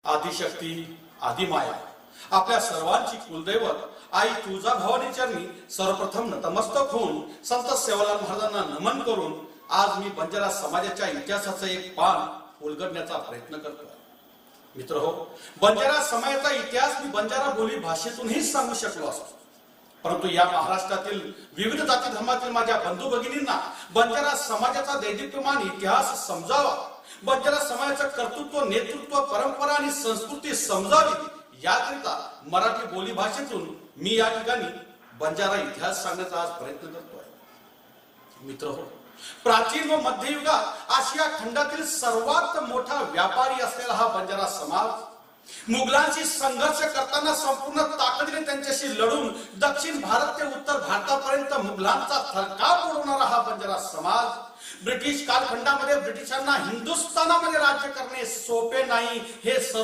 आदिशक्ती आदिमाया आपल्या सर्वांची कुलदैवत आई तुळजाभवानी चरणी सर्वप्रथम नतमस्तक होऊन संत सेवालाल महाराजांना नमन करून आज मी बंजारा समाजाच्या इतिहासाचं एक पान उलगडण्याचा प्रयत्न करतो। मित्रहो, बंजारा समाजाचा इतिहास मी बंजारा बोली भाषेतूनही सांगू शकलो असतो, परंतु या महाराष्ट्रातील विविध जाती धर्मातील माझ्या बंधू भगिनींना बंजारा समाजाचा दैदिप्यमान इतिहास समजावा, बंजारा समाजाचं कर्तृत्व, नेतृत्व, परंपरा आणि संस्कृती समजावी याकरिता मराठी बोली भाषेतून मी या ठिकाणी बंजारा इतिहास सांगण्याचा आज प्रयत्न करतोय। मित्रहो, प्राचीन व मध्ययुगात आशिया खंडातील सर्वात मोठा व्यापारी असलेला हा बंजारा समाज मुघलांशी संघर्ष करताना संपूर्ण ताकदीने त्यांच्याशी लढून दक्षिण भारत ते उत्तर भारतापर्यंत मुघलांचा थरकाप उडवणारा हा बंजारा समाज ब्रिटिश कालखंडामध्ये ब्रिटिशांना हिंदुस्थानामध्ये राज्य करणे सोपे नाही हे सर्व